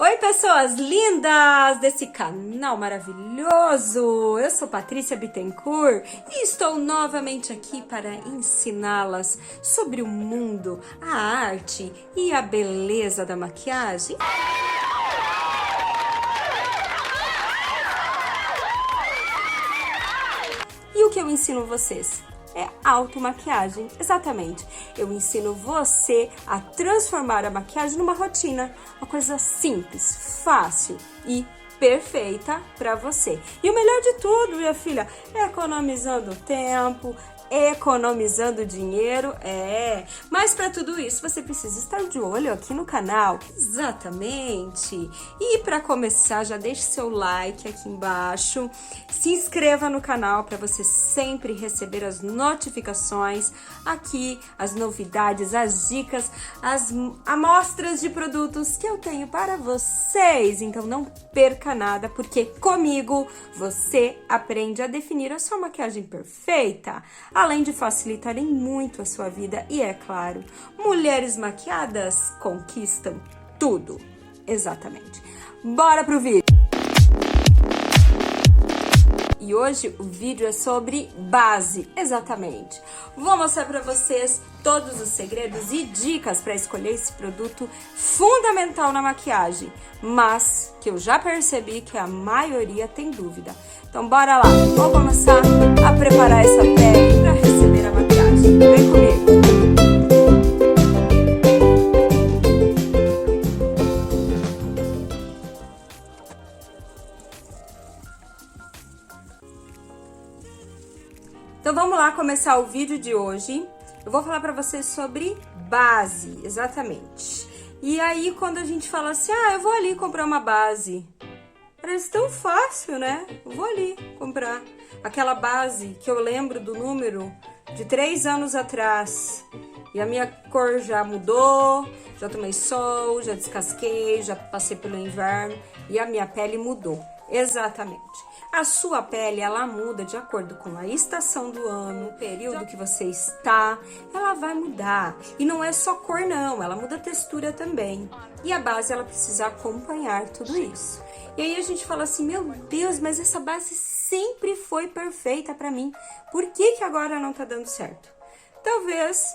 Oi, pessoas lindas desse canal maravilhoso! Eu sou Patrícia Bittencourt e estou novamente aqui para ensiná-las sobre o mundo, a arte e a beleza da maquiagem. E o que eu ensino vocês? É automaquiagem, exatamente. Eu ensino você a transformar a maquiagem numa rotina, uma coisa simples, fácil e perfeita para você. E o melhor de tudo, minha filha, é economizando tempo, economizando dinheiro, mas para tudo isso você precisa estar de olho aqui no canal, exatamente. E para começar, já deixe seu like aqui embaixo, se inscreva no canal para você sempre receber as notificações aqui, as novidades, as dicas, as amostras de produtos que eu tenho para vocês. Então não perca nada, porque comigo você aprende a definir a sua maquiagem perfeita, além de facilitarem muito a sua vida. E é claro, mulheres maquiadas conquistam tudo. Exatamente. Bora pro vídeo! E hoje o vídeo é sobre base, exatamente. Vou mostrar para vocês todos os segredos e dicas para escolher esse produto fundamental na maquiagem, mas que eu já percebi que a maioria tem dúvida. Então bora lá, vamos começar a preparar essa pele para receber a maquiagem. Vem comigo! Então vamos lá começar o vídeo de hoje. Eu vou falar para vocês sobre base, exatamente. E aí quando a gente fala assim, eu vou ali comprar uma base, parece tão fácil, né? Eu vou ali comprar aquela base que eu lembro do número de 3 anos atrás. E a minha cor já mudou, já tomei sol, já descasquei, já passei pelo inverno e a minha pele mudou. Exatamente. A sua pele, ela muda de acordo com a estação do ano, o período que você está, ela vai mudar. E não é só cor não, ela muda a textura também. E a base, ela precisa acompanhar tudo isso. E aí a gente fala assim, meu Deus, mas essa base sempre foi perfeita pra mim. Por que que agora não tá dando certo? Talvez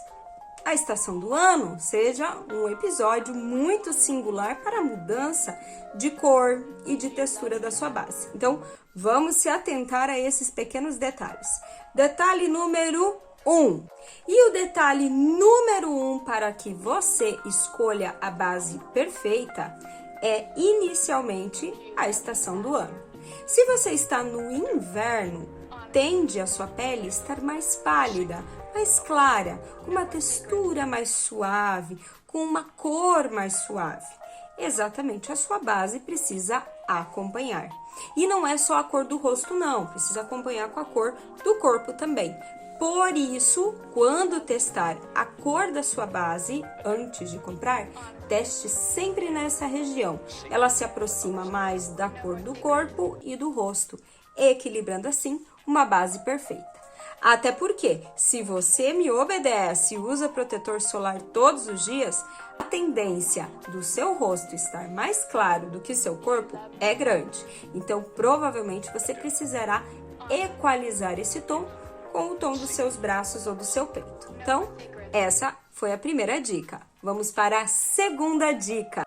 a estação do ano seja um episódio muito singular para a mudança de cor e de textura da sua base. Então, vamos se atentar a esses pequenos detalhes. Detalhe número 1. E o detalhe número 1 para que você escolha a base perfeita é inicialmente a estação do ano. Se você está no inverno, tende a sua pele estar mais pálida, mais clara, com uma textura mais suave, com uma cor mais suave. Exatamente, a sua base precisa acompanhar. E não é só a cor do rosto não, precisa acompanhar com a cor do corpo também. Por isso, quando testar a cor da sua base, antes de comprar, teste sempre nessa região. Ela se aproxima mais da cor do corpo e do rosto, equilibrando assim uma base perfeita. Até porque, se você me obedece e usa protetor solar todos os dias, a tendência do seu rosto estar mais claro do que seu corpo é grande. Então, provavelmente, você precisará equalizar esse tom com o tom dos seus braços ou do seu peito. Então, essa foi a primeira dica. Vamos para a segunda dica.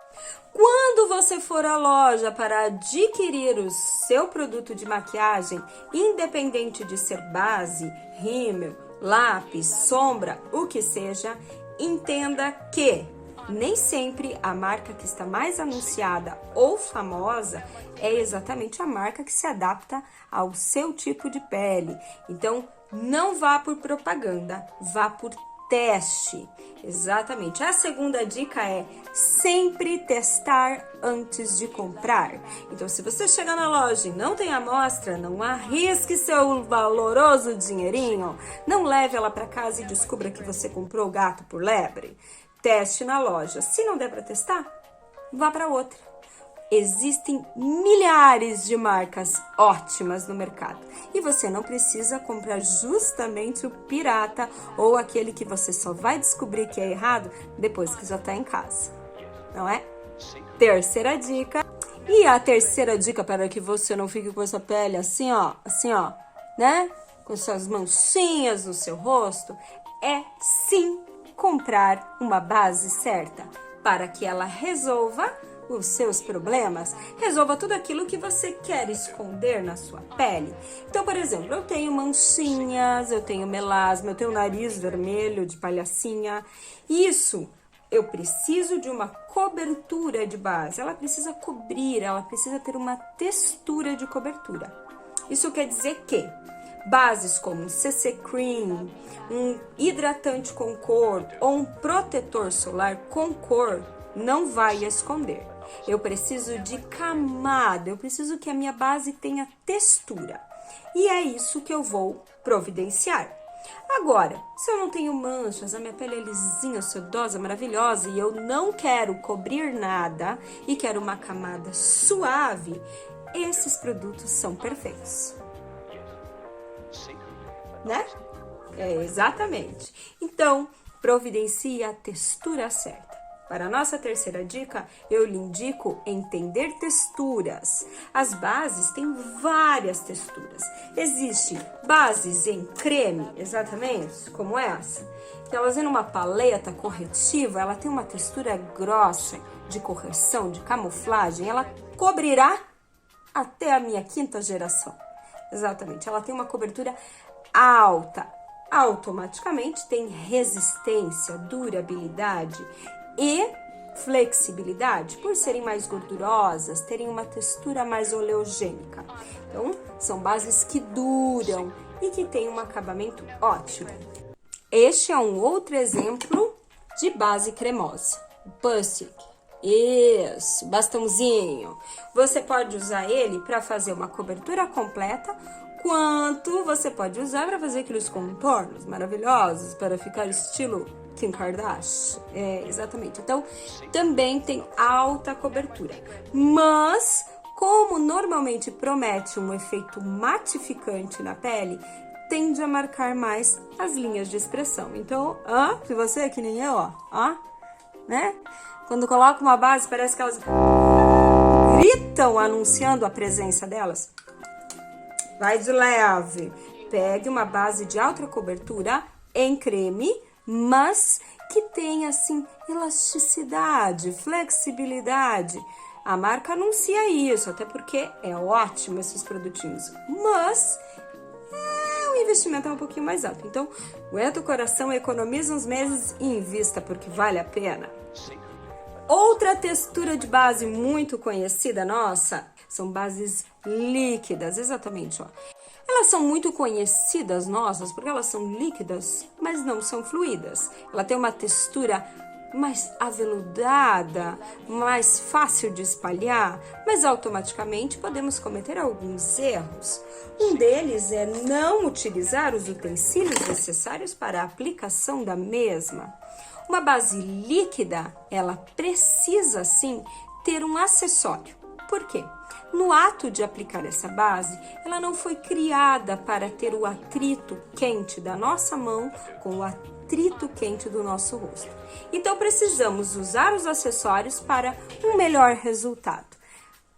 Quando você for à loja para adquirir o seu produto de maquiagem, independente de ser base, rímel, lápis, sombra, o que seja, entenda que nem sempre a marca que está mais anunciada ou famosa é exatamente a marca que se adapta ao seu tipo de pele. Então, não vá por propaganda, vá por teste. Exatamente. A segunda dica é sempre testar antes de comprar. Então, se você chegar na loja e não tem amostra, não arrisque seu valoroso dinheirinho. Não leve ela para casa e descubra que você comprou o gato por lebre. Teste na loja. Se não der para testar, vá para outra. Existem milhares de marcas ótimas no mercado e você não precisa comprar justamente o pirata ou aquele que você só vai descobrir que é errado depois que já está em casa, não é? Terceira dica. E a terceira dica para que você não fique com essa pele assim, ó, né? Com suas mancinhas no seu rosto, é sim comprar uma base certa para que ela resolva os seus problemas, resolva tudo aquilo que você quer esconder na sua pele. Então, por exemplo, eu tenho manchinhas, eu tenho melasma, eu tenho nariz vermelho de palhacinha. Isso eu preciso de uma cobertura de base. Ela precisa cobrir, ela precisa ter uma textura de cobertura. Isso quer dizer que bases como um CC Cream, um hidratante com cor ou um protetor solar com cor não vai esconder. Eu preciso de camada, eu preciso que a minha base tenha textura. E é isso que eu vou providenciar. Agora, se eu não tenho manchas, a minha pele é lisinha, sedosa, maravilhosa e eu não quero cobrir nada e quero uma camada suave, esses produtos são perfeitos. Né? Exatamente. Então, providencie a textura certa. Para a nossa terceira dica, eu lhe indico entender texturas. As bases têm várias texturas. Existem bases em creme, exatamente, como essa. Elas vêm numa paleta corretiva, ela tem uma textura grossa de correção, de camuflagem. Ela cobrirá até a minha quinta geração. Exatamente, ela tem uma cobertura alta. Automaticamente tem resistência, durabilidade e flexibilidade, por serem mais gordurosas, terem uma textura mais oleogênica. Então, são bases que duram e que têm um acabamento ótimo. Este é um outro exemplo de base cremosa. Pussic. Isso, bastãozinho. Você pode usar ele para fazer uma cobertura completa, quanto você pode usar para fazer aqueles contornos maravilhosos, para ficar estilo Kim Kardashian. Exatamente. Então, também tem alta cobertura. Mas, como normalmente promete um efeito matificante na pele, tende a marcar mais as linhas de expressão. Então, se você é que nem eu, né? Quando coloca uma base, parece que elas gritam anunciando a presença delas. Vai de leve. Pegue uma base de alta cobertura em creme, mas que tenha, assim, elasticidade, flexibilidade. A marca anuncia isso, até porque é ótimo esses produtinhos. Mas o investimento é um pouquinho mais alto. Então, aguenta o coração, economiza uns meses e invista, porque vale a pena. Outra textura de base muito conhecida nossa são bases líquidas, exatamente, Elas são muito conhecidas nossas porque elas são líquidas, mas não são fluídas. Ela tem uma textura mais aveludada, mais fácil de espalhar, mas automaticamente podemos cometer alguns erros. Um deles é não utilizar os utensílios necessários para a aplicação da mesma. Uma base líquida, ela precisa sim ter um acessório. Por quê? No ato de aplicar essa base, ela não foi criada para ter o atrito quente da nossa mão com o atrito quente do nosso rosto. Então, precisamos usar os acessórios para um melhor resultado.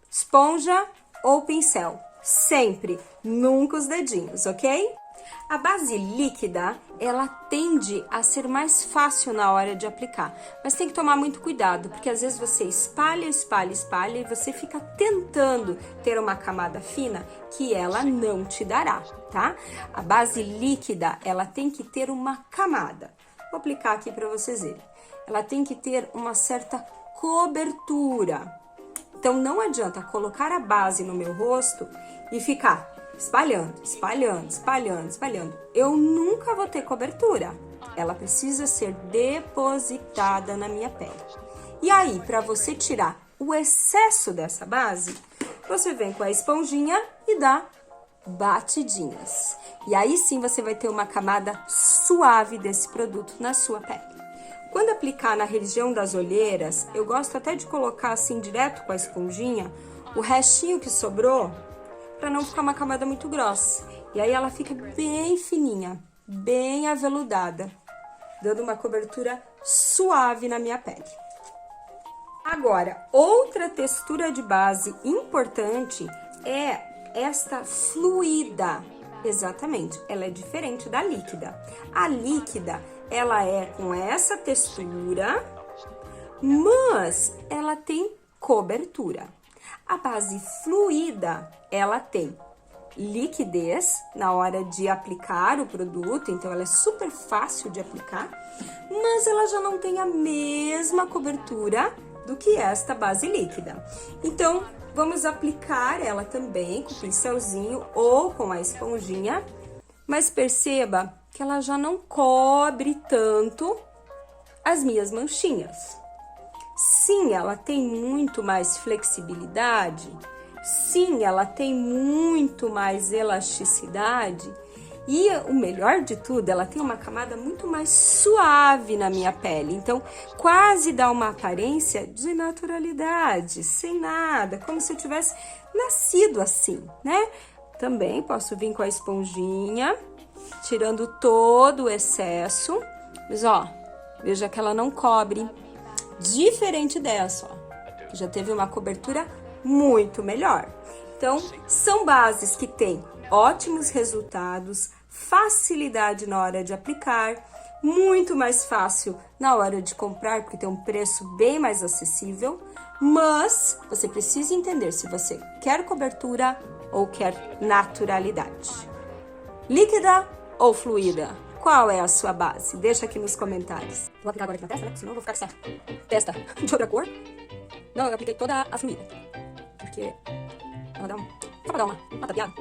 Esponja ou pincel, sempre, nunca os dedinhos, ok? A base líquida, ela tende a ser mais fácil na hora de aplicar, mas tem que tomar muito cuidado, porque às vezes você espalha e você fica tentando ter uma camada fina que ela não te dará, tá? A base líquida, ela tem que ter uma camada. Vou aplicar aqui para vocês verem. Ela tem que ter uma certa cobertura. Então, não adianta colocar a base no meu rosto e ficar espalhando. Eu nunca vou ter cobertura. Ela precisa ser depositada na minha pele. E aí, para você tirar o excesso dessa base, você vem com a esponjinha e dá batidinhas. E aí sim você vai ter uma camada suave desse produto na sua pele. Quando aplicar na região das olheiras, eu gosto até de colocar assim direto com a esponjinha o restinho que sobrou, para não ficar uma camada muito grossa. E aí ela fica bem fininha, bem aveludada, dando uma cobertura suave na minha pele. Agora, outra textura de base importante é esta fluida. Exatamente, ela é diferente da líquida. A líquida, ela é com essa textura, mas ela tem cobertura. A base fluida, ela tem liquidez na hora de aplicar o produto, então ela é super fácil de aplicar, mas ela já não tem a mesma cobertura do que esta base líquida. Então, vamos aplicar ela também com o pincelzinho ou com a esponjinha, mas perceba que ela já não cobre tanto as minhas manchinhas. Sim, ela tem muito mais flexibilidade, sim, ela tem muito mais elasticidade e o melhor de tudo, ela tem uma camada muito mais suave na minha pele, então quase dá uma aparência de naturalidade, sem nada, como se eu tivesse nascido assim, né? Também posso vir com a esponjinha, tirando todo o excesso, mas ó, veja que ela não cobre. Diferente dessa, ó, que já teve uma cobertura muito melhor. Então, são bases que têm ótimos resultados, facilidade na hora de aplicar, muito mais fácil na hora de comprar, porque tem um preço bem mais acessível, mas você precisa entender se você quer cobertura ou quer naturalidade. Líquida ou fluida? Qual é a sua base? Deixa aqui nos comentários. Vou aplicar agora aqui na testa, né? Senão eu vou ficar com essa testa de outra cor. Não, eu apliquei toda a fluida. Porque ela dá só pra dar uma tapeada.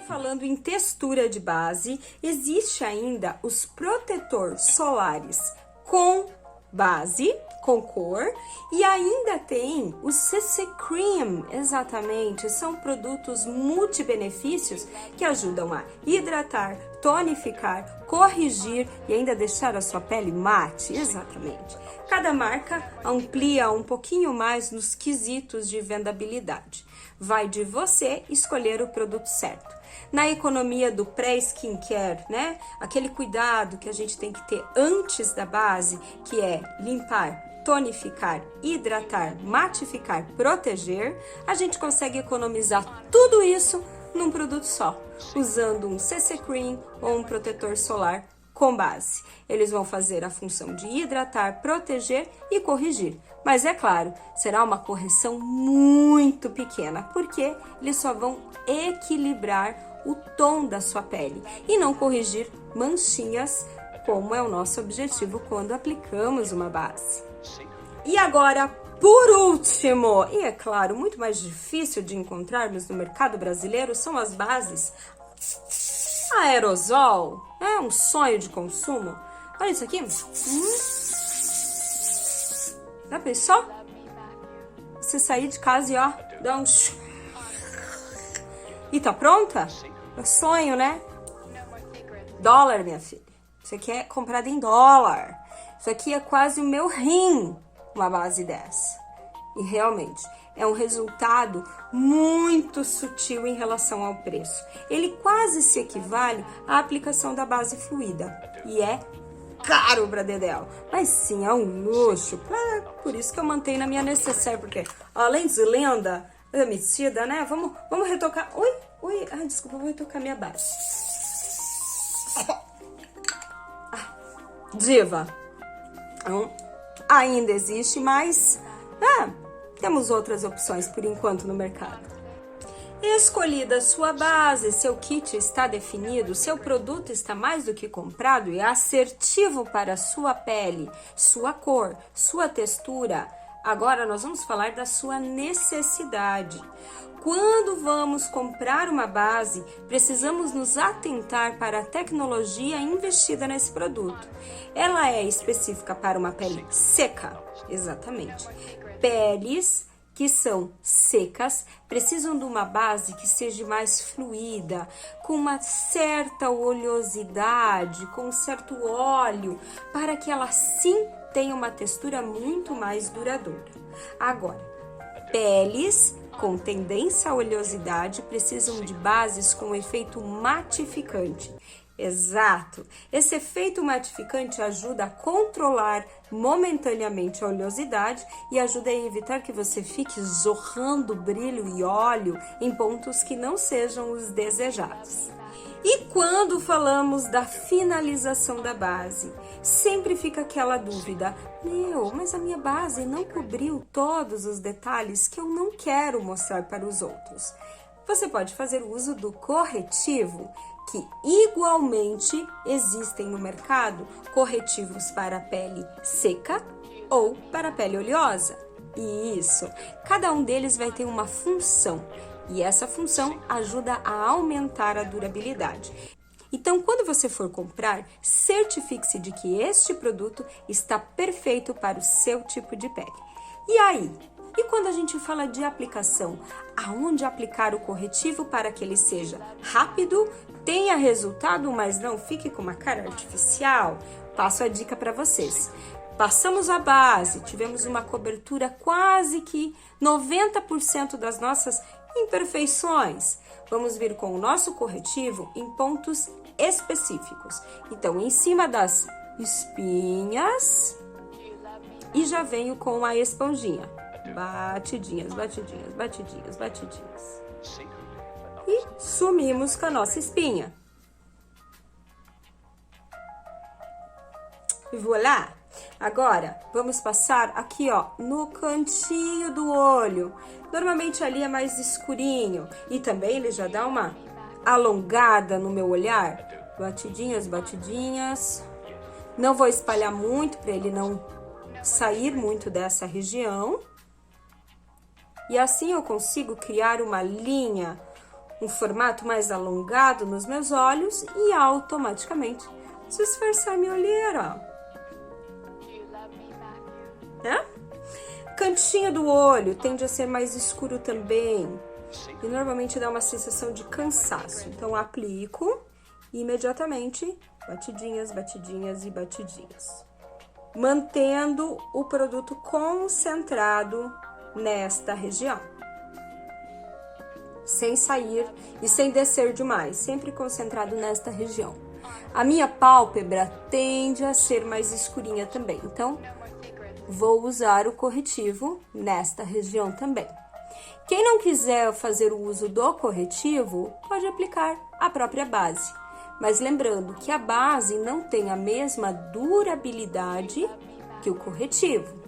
Falando em textura de base, existe ainda os protetores solares com base, com cor, e ainda tem o CC Cream, exatamente, são produtos multibenefícios que ajudam a hidratar, tonificar, corrigir e ainda deixar a sua pele mate, exatamente. Cada marca amplia um pouquinho mais nos quesitos de vendabilidade. Vai de você escolher o produto certo. Na economia do pré-skincare, né? Aquele cuidado que a gente tem que ter antes da base, que é limpar, tonificar, hidratar, matificar, proteger, a gente consegue economizar tudo isso num produto só, usando um CC Cream ou um protetor solar com base. Eles vão fazer a função de hidratar, proteger e corrigir. Mas é claro, será uma correção muito pequena, porque eles só vão equilibrar o tom da sua pele e não corrigir manchinhas, como é o nosso objetivo quando aplicamos uma base. E agora, por último, e é claro, muito mais difícil de encontrarmos no mercado brasileiro, são as bases aerosol. É um sonho de consumo. Olha isso aqui. Já pensou? Você sair de casa e ó, dá um... E tá pronta? É sonho, né? Dólar, minha filha. Isso aqui é comprado em dólar. Isso aqui é quase o meu rim, uma base dessa. E realmente, é um resultado muito sutil em relação ao preço. Ele quase se equivale à aplicação da base fluida. E é caro pra dedéu. Mas sim, é um luxo. Por isso que eu mantenho na minha necessaire, porque além de linda, metida, né? Vamos retocar. Oi. Ai, desculpa, vou retocar minha base. Diva. Ainda existe, mas temos outras opções por enquanto no mercado. Escolhida sua base, seu kit está definido, seu produto está mais do que comprado e assertivo para a sua pele, sua cor, sua textura. Agora nós vamos falar da sua necessidade. Quando vamos comprar uma base, precisamos nos atentar para a tecnologia investida nesse produto. Ela é específica para uma pele seca, exatamente. Peles que são secas precisam de uma base que seja mais fluida, com uma certa oleosidade, com um certo óleo, para que ela sim tenha uma textura muito mais duradoura. Agora, peles com tendência à oleosidade precisam de bases com efeito matificante. Exato! Esse efeito matificante ajuda a controlar momentaneamente a oleosidade e ajuda a evitar que você fique jorrando brilho e óleo em pontos que não sejam os desejados. E quando falamos da finalização da base, sempre fica aquela dúvida: mas a minha base não cobriu todos os detalhes que eu não quero mostrar para os outros. Você pode fazer uso do corretivo, que igualmente existem no mercado corretivos para a pele seca ou para a pele oleosa. Isso, cada um deles vai ter uma função e essa função ajuda a aumentar a durabilidade. Então, quando você for comprar, certifique-se de que este produto está perfeito para o seu tipo de pele. E aí? E quando a gente fala de aplicação, aonde aplicar o corretivo para que ele seja rápido, tenha resultado, mas não fique com uma cara artificial? Passo a dica para vocês. Passamos a base, tivemos uma cobertura quase que 90% das nossas imperfeições. Vamos vir com o nosso corretivo em pontos específicos. Então, em cima das espinhas, e já venho com a esponjinha. Batidinhas, batidinhas, batidinhas, batidinhas. E sumimos com a nossa espinha. E voilà! Agora, vamos passar aqui, ó, no cantinho do olho. Normalmente ali é mais escurinho. E também ele já dá uma alongada no meu olhar. Batidinhas, batidinhas. Não vou espalhar muito para ele não sair muito dessa região. E assim eu consigo criar uma linha, um formato mais alongado nos meus olhos e automaticamente disfarçar minha olheira. Né? Cantinho do olho tende a ser mais escuro também e normalmente dá uma sensação de cansaço. Então aplico e imediatamente batidinhas, batidinhas e batidinhas, mantendo o produto concentrado nesta região, sem sair e sem descer demais, sempre concentrado nesta região. A minha pálpebra tende a ser mais escurinha também, então vou usar o corretivo nesta região também. Quem não quiser fazer o uso do corretivo, pode aplicar a própria base. Mas lembrando que a base não tem a mesma durabilidade que o corretivo.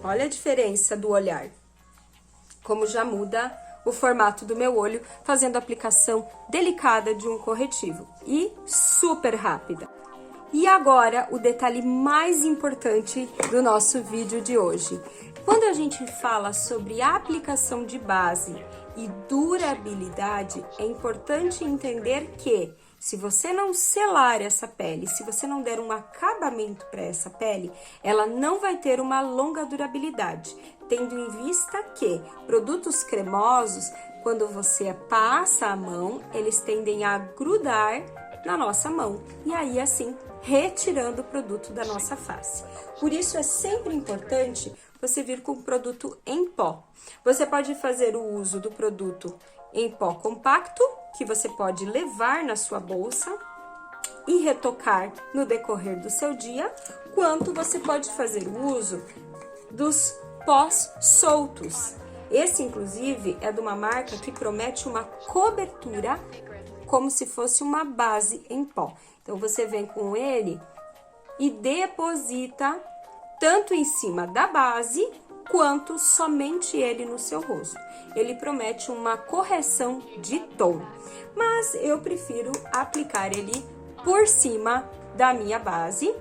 Olha a diferença do olhar. Como já muda o formato do meu olho, fazendo a aplicação delicada de um corretivo e super rápida. E agora, o detalhe mais importante do nosso vídeo de hoje. Quando a gente fala sobre aplicação de base e durabilidade, é importante entender que se você não selar essa pele, se você não der um acabamento para essa pele, ela não vai ter uma longa durabilidade, tendo em vista que produtos cremosos, quando você passa a mão, eles tendem a grudar na nossa mão e aí assim retirando o produto da nossa face. Por isso é sempre importante você vir com o produto em pó. Você pode fazer o uso do produto em pó compacto, que você pode levar na sua bolsa e retocar no decorrer do seu dia, quanto você pode fazer o uso dos pós soltos. Esse, inclusive, é de uma marca que promete uma cobertura como se fosse uma base em pó. Então, você vem com ele e deposita tanto em cima da base, quanto somente ele no seu rosto. Ele promete uma correção de tom, mas eu prefiro aplicar ele por cima da minha base,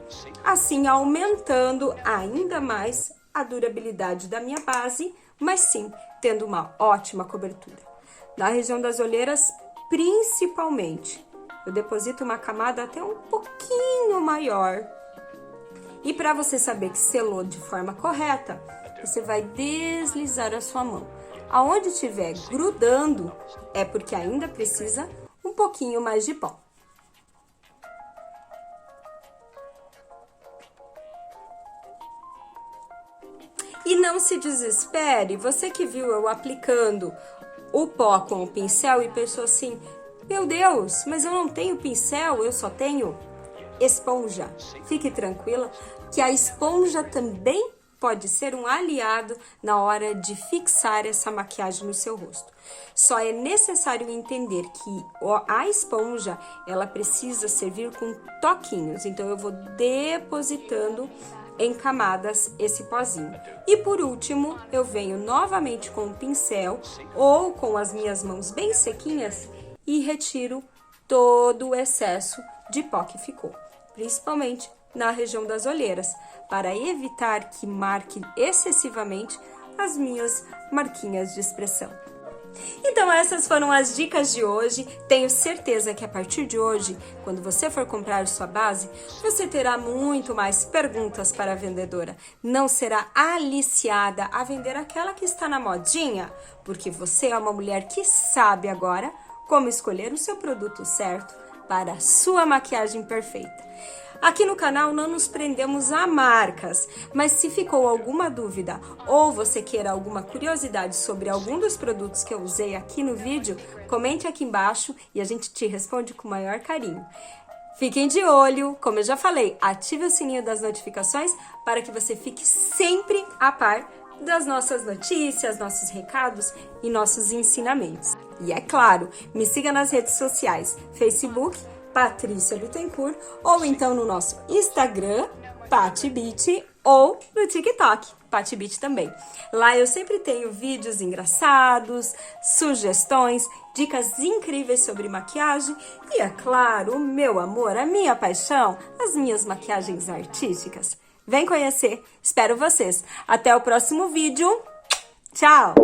assim aumentando ainda mais a durabilidade da minha base, mas sim tendo uma ótima cobertura. Na região das olheiras, principalmente, eu deposito uma camada até um pouquinho maior. E para você saber que selou de forma correta, você vai deslizar a sua mão. Aonde estiver grudando, é porque ainda precisa um pouquinho mais de pó. E não não se desespere. Você que viu eu aplicando o pó com o pincel e pensou assim, meu Deus, mas eu não tenho pincel, eu só tenho esponja. Fique tranquila que a esponja também pode ser um aliado na hora de fixar essa maquiagem no seu rosto. Só é necessário entender que a esponja, ela precisa servir com toquinhos. Então, eu vou depositando em camadas esse pozinho. E por último, eu venho novamente com o pincel ou com as minhas mãos bem sequinhas e retiro todo o excesso de pó que ficou, principalmente na região das olheiras, para evitar que marque excessivamente as minhas marquinhas de expressão. Então essas foram as dicas de hoje. Tenho certeza que a partir de hoje, quando você for comprar sua base, você terá muito mais perguntas para a vendedora. Não será aliciada a vender aquela que está na modinha, porque você é uma mulher que sabe agora como escolher o seu produto certo para a sua maquiagem perfeita. Aqui no canal não nos prendemos a marcas, mas se ficou alguma dúvida ou você queira alguma curiosidade sobre algum dos produtos que eu usei aqui no vídeo, comente aqui embaixo e a gente te responde com o maior carinho. Fiquem de olho, como eu já falei, ative o sininho das notificações para que você fique sempre a par das nossas notícias, nossos recados e nossos ensinamentos. E é claro, me siga nas redes sociais, Facebook, Patrícia Bittencourt, ou então no nosso Instagram, PatiBit, ou no TikTok, PatiBit também. Lá eu sempre tenho vídeos engraçados, sugestões, dicas incríveis sobre maquiagem e, é claro, o meu amor, a minha paixão, as minhas maquiagens artísticas. Vem conhecer, espero vocês. Até o próximo vídeo. Tchau!